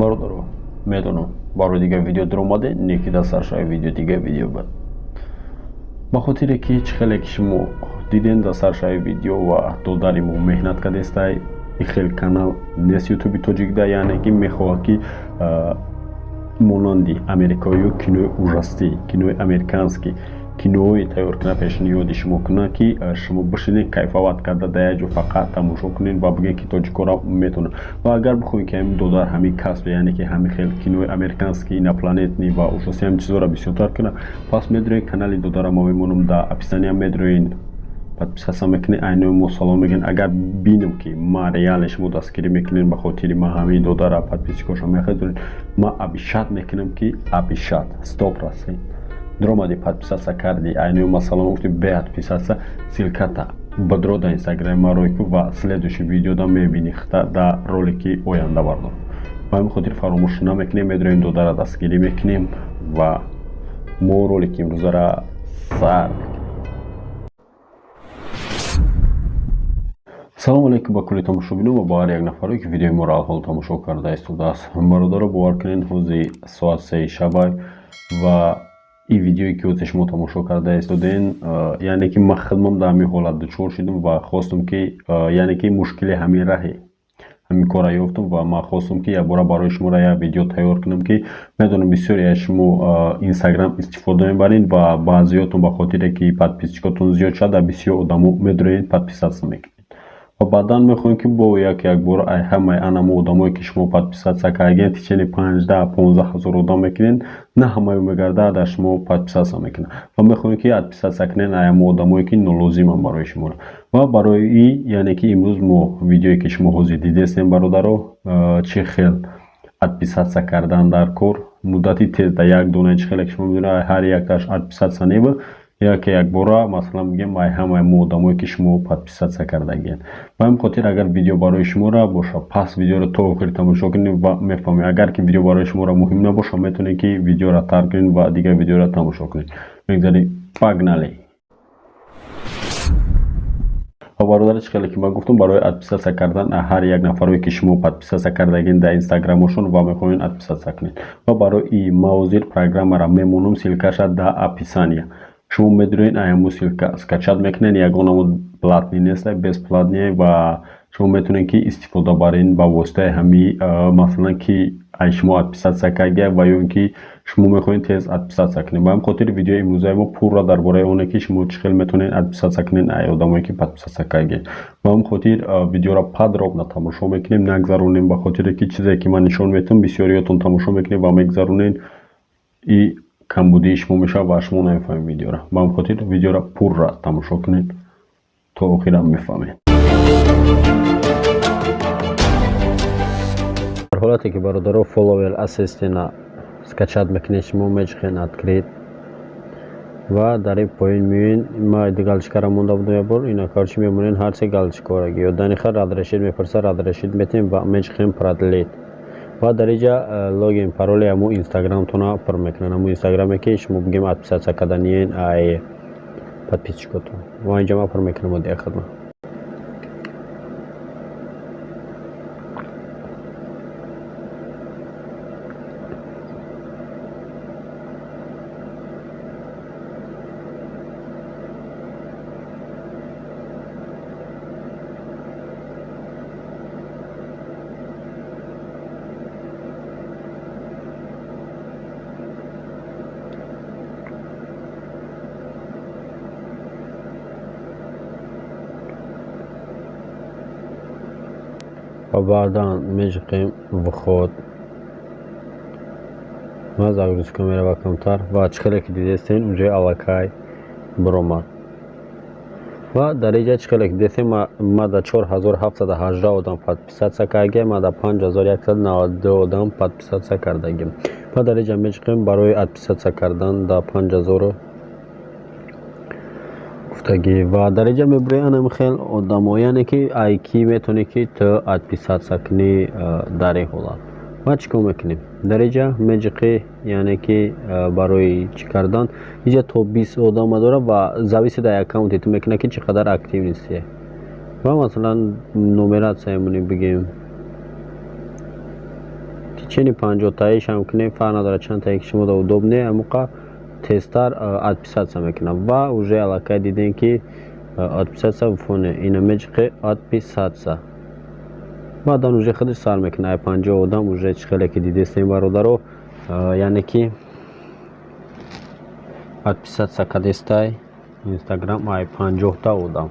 برادر میدونم برای دیگه ویدیو در اومده نیکی در سرشای ویدیو دیگه ویدیو بد بخاطر که هیچ خیلی که شما دیدین در سرشای ویدیو و دلداریم و مهنت کرده استای این خیلی کانال نیست یوتیوبی توجیک ده یعنی که میخواه که موناندی امریکایی و کینوی اوجستی کینوی امریکانسکی کینوی تیار کنه پیشنیادی شما کنه که شما بشینین کیفاوت کرده دیگه فقط تماشا کنین و بگین که توجیکو را میتونه و اگر بخوین که همین دودار همین کسب یعنی که همین خیلی کینوی امریکانسکی اینا پلانت نی و اوجستی هم چیزا را بسیار کنه پس میدونین کانالی دودار ما میمونم در اپیسانی هم میدونین подписаться میکنین اینو مو سلام میگن اگر بینم که ما ریالش مو دستگیری میکنین به خاطر ما همین دو داره подписчикоша میخواید ما обещать میکنم که обещать 100% дромади подписаться кардی اینو ما سلام گفتی به подписаться Силката بدرو در اینستاگرام ما روی کو و следующий ویدیو دا میبینی در ролики آینده بردار ما همین خاطر فراموش نمیکنیم میدونیم دو داره دستگیری میکنیم و مو رولiki امروز را سر سلام علیکم با کلی تماشاگران و با هر یک نفری که ویدیو ما را الحال تماشا کرده است برادر باور کنین حوزه ساعت 3 شب و این ویدیویی که از شما تماشا کرده استودین یعنی که من خودم در همین حالت دچار شدم و خواستم که یعنی که مشکل همین راهی همین کار یافتم و من خواستم که یک بار برای شما را یک ویدیو تیار کنم که میدونم بسیاری از شما اینستاگرام استفاده میبرین و بعضیاتون به خاطر که подписчикатون زیاد شده بسیار آدمو میدونین подписаться میکنین و بعدا میخوایم که با یک بار همه انم آدمایی که شما подписаться کردین تیچنی 15 15 هزار آدم میکنین نه همه میگرده در شما подписаться میکنن و میخوایم که подписаться کنین ایم آدمایی که نلازم هم برای شما و برای این یعنی که امروز ما ویدیویی که شما حاضر دیدین برادرو ЧИХЕЛ подписаться کردن در کار مدتی تیز در یک دونه ЧИХЕЛ که شما میدونید هر یک تاش подписаться نیبه یا که یک بار مثلا میگم ما همه آدمایی که شما подписаться کردگین و همین خاطر اگر ویدیو برای شما را باشه پس ویدیو را تا آخر تماشا کنید و میفهمید اگر که ویدیو برای شما را مهم نباشه میتونید که ویدیو را ترک کنید و دیگه ویدیو را تماشا کنید میگذاریم Канали و برادر چیخیل که من گفتم برای подписаться کردن هر یک نفری که شما подписаться کردگین در اینستاگرامشون و میخواین подписаться کنید و برای این موضوع پروگرام را میمونم سیلکاش در اپیسانی شما میدونین ایمو سیلکا скачать میکنین یگانه платný نیست безплатný و شما میتونین که استفاده برین با واسطه همین مثلا که شما подписаться کردید و یا اینکه شما میخواین تیز подписаться کنین با هم خاطر ویدیو امروز ما پر را درباره اونه که شما چخیل میتونین подписаться کنین ای آدمایی که подписаться کردید با هم خاطر ویدیو را подробно تماشا میکنیم نگذرونیم با خاطر که چیزی که من نشون میدم بسیاریاتون تماشا میکنین و میگذرونین ای کمبودی شما میشه و شما نمیفهمید ویدیو را با هم خاطر ویدیو را پر را تماشا کنین تا آخر هم میفهمید در حالتی که برادرو فولوور اسیستینا скачать میکنین شما میچخین открыть و در این پایین میبین ما галочка را مونده بودم یه بار اینا کارچی میمونین هر چه галочка را گیو دانی خیر رادرشید میپرسه رادرشید میتین و میچخین продлить و در اینجا لوگین پرول همو اینستاگرام تونا پر میکنن همو اینستاگرامی که شما بگیم подписаться کردنین ای подписчикатون و اینجا ما پر میکنم و دیگه خدمت و بعدا میجقیم وخود ما زاگروز کامera و کمتر و چخیلی که دیدستین اونجای علاقای برومد و در اینجا چخیلی که دیدستین ما در 4718 آدم подписаться کردگیم ما در 5192 آدم подписаться کردگیم و در اینجا میجقیم برای подписаться کردن در 5000 گفتگی و در اینجا میبرین هم خیلی آدمایی که ایکی میتونی که تو подписаться کنی در این حالت و چیکار میکنیم در اینجا میجقی یعنی که برای چی کردن اینجا تو 20 آدم داره و زاویس در اکانت تو میکنه که چقدر اکتیو نیستی و مثلا نمرات سایمونی بگیم چنین 50 تاییش هم کنیم، فرق نداره چند تایی که شما دا удобне موقع тестар отписаться میکنم و уже علاقه دیدین که отписаться в фоне اینا میچقه отписаться بعدا уже خودش سر میکنه 50 آدم уже چخیلی که دیدستیم برادرو یعنی که отписаться کدستای اینستاگرام ای 50 تا آدم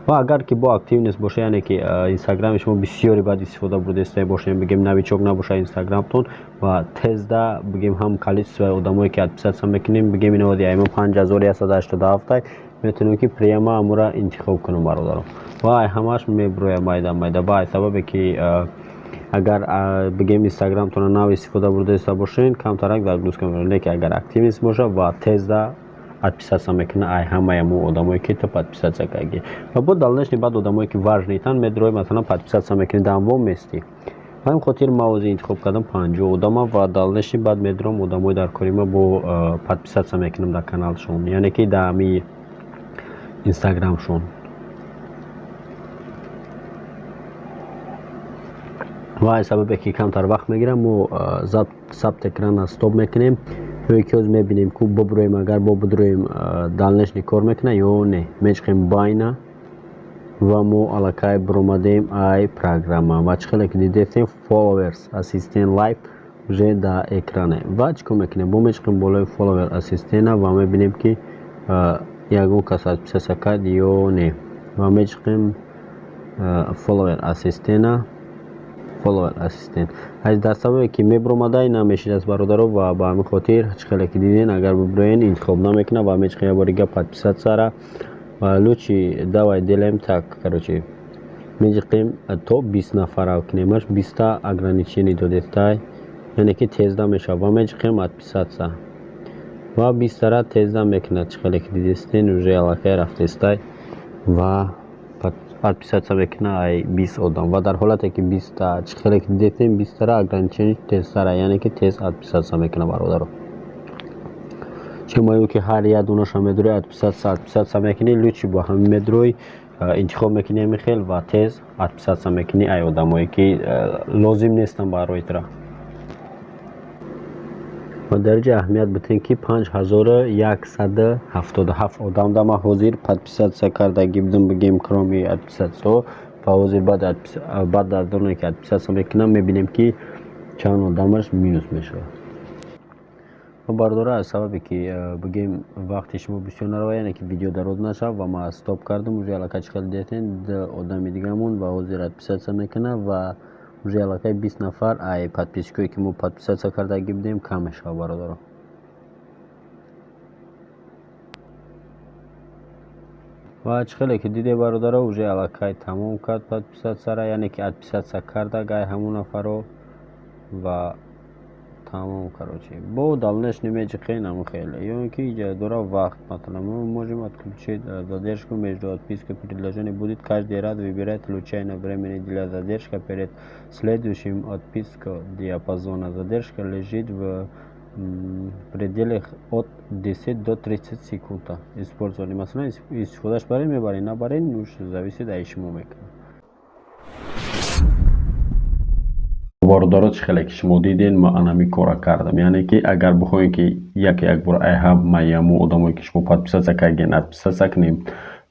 و اگر که با اکتیو نیست باشه یعنی که اینستاگرام شما بسیاری باید استفاده بردسته باشه بگیم نویچوک نباشه اینستاگرامتون و تزدا بگیم هم کلیس آدمایی که отписаться میکنیم بگیم اینا ودی ایما 5187 میتونیم که پریما امورا انتخاب کنم برادرم و همش میبروی مایده با سبب که اگر بگیم اینستاگرامتون نو استفاده بردسته باشین کمترک در دوست کنم که اگر اکتیو نیست باشه و تزدا отписаться میکنه ای همه مو آدمایی که تو отписаться کردی و بود دلنش بعد آدمایی که ورژ نیتن میدروی مثلا отписаться میکنه دوام میستی همین خاطر موضوع انتخاب کردم 50 آدم و دلنش بعد میدروم آدمای در کاری ما با отписаться میکنم در کانالشون یعنی که در می اینستاگرامشون و سبب که کمتر وقت میگیرم و ضبط اکران استوب میکنیم یکی از میبینیم که ببرویم اگر ببرویم دلنش کار میکنه یا نه میچقیم باینه و مو علاقه برومدیم ای پروگرام و چخیلی که دیدیم فالوورز اسیستن لایف вже در اکرانه و چکو میکنیم با میچقیم بالای فالوور اسیستن و میبینیم که یکون کس отписаться کرد یا نه و میچقیم فالوور اسیستن از در سببی که میبرومده نمیشید از برادر و با همین خاطر چخیلی که دیدین اگر ببروین انتخاب نمیکنه و میچقیم باریگه отписаться سره و لوچی давай делаем так короче میچقیم تو 20 نفر کنیمش 20 تا ограничение دادسтай یعنی که تزدا میشه و میچقیم отписаться و 20 را تزدا میکنه چخیلی که دیدستین уже علاقه رفتستای و отписаться میکنه ای 20 آدم و در حالتی که 20 تا چخیلی که دیدستین 20 را ограничение تزدا یعنی که تز отписаться میکنه برادر چه که هر یه دونش هم میدروی отписаться میکنی لوچی با هم میدروی انتخاب میکنی میخیل و تز отписаться میکنی ای آدمایی که لازم نیستن برای ترا و درجه اهمیت بتین که 5177 آدم دم حاضر отписаться کردگی بدون بگیم کرامی отписаться و حاضر بعد در دونه که отписаться میکنم میبینیم که چند آدمش مینوس میشه و برادر از سببی که بگیم وقتی شما بسیار نروه یعنی که ویدیو دراز نشه و ما استاپ کردم اوجه علاقه چخیل دیتین آدم دیگه مون و حاضر отписаться میکنه و اوجه علاقه 20 نفر ای подписчикایی که ما подписаться کردگی بدیم کم میشه برادر و چخیلی که دیده برادر اوجه علاقه تمام کرد подписаться را یعنی که отписаться کردگی همون نفر و تمام короче با дальнейший ничего не мухел и я дора вахт مثلا мы можем отключить задержку между отпиской предложений будет каждый раз выбирать случайно времени для задержки перед следующим отписка диапазона задержка лежит в пределах от 10 до 30 секунд использование مثلا استفادهش برای میبرین نبرین уж зависит от شما میکنه برادرات چخیلی که شما دیدین ما انمی کارا کردم یعنی که اگر بخواین که یک بار ای هم میامو آدمایی که شما подписаться کردین отписаться کنیم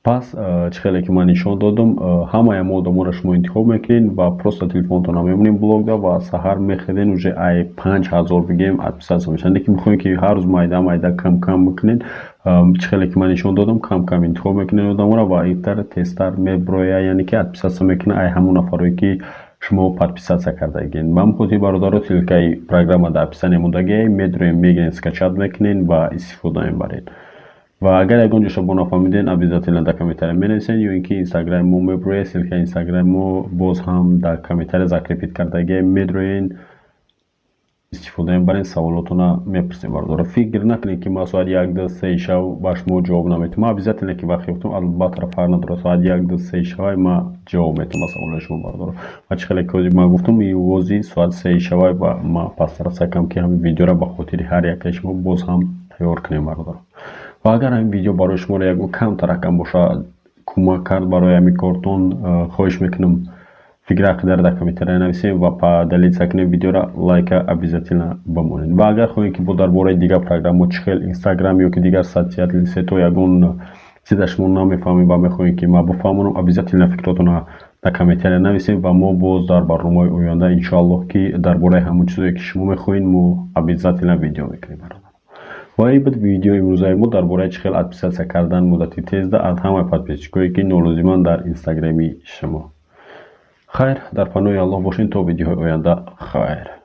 پس چخیلی که من نشون دادم همه ما آدما را شما انتخاب میکنین و پروستا تلفنتون هم میمونین بلاک دا و سحر میخریدین اوجه ای 5000 بگیم отписаться میشن که میخواین که هر روز مایده کم میکنین چخیلی که من نشون دادم کم انتخاب میکنین آدما را و ایتر تستر میبرویا یعنی که отписаться میکنه ای همون نفرایی که شما подписаться کردگین من خودی برادرات Силкаи программа در описание مودگی میدرویم میگین скачать میکنین و استفاده میبرین و اگر یکون شما نفهمیدین обязательно در کامنتر بنویسین یا اینکه اینستاگرام مو میبروی Силкаи اینستاگرام مو باز هم در کامنتر закрепить کردگی میدروین استفاده میبرین سوالاتون میپرسین برادر فکر نکنین که ما ساعت 1 2 3 شب باش مو جواب نمیتونم обязательно که وقتی گفتم البته فرق نداره ساعت 1 2 3 شب ما جواب میتونم سوال شما برادر و چخیلی که ما گفتم یوزی ساعت 3 شب و ما پس را سکم که همین ویدیو را به خاطر هر یک شما باز هم تیار کنیم برادر و اگر این ویدیو برای شما یک کم ترکم باشه کمک کرد برای همین کارتون خواهش میکنم фикра қидар дар комментария нависем ва поделиться кунем видеоро, лайка обязательно бамонед. Ва агар хоҳем ки бо дар бораи дигар программо чихел инстаграм ё ки дигар соцсети сето ягон чиза шумо намефаҳмем ва мехоҳем ки ман бифаҳмонам, обязательно фикротонро дар комментария нависем ва мо боз дар барномаҳои оянда иншоаллоҳ ки дар бораи ҳамон чизое ки шумо мехоҳед мо обязательно видео мекунем. Ва ин буд видеои имрӯзаи мо дар бораи чихел отписаться кардан муддати тезда аз ҳамаи подписчикое ки нолозиманд дар инстаграми шумо. Хайр, дар паноҳи Аллоҳ бошед то видеоҳои оянда. Хайр.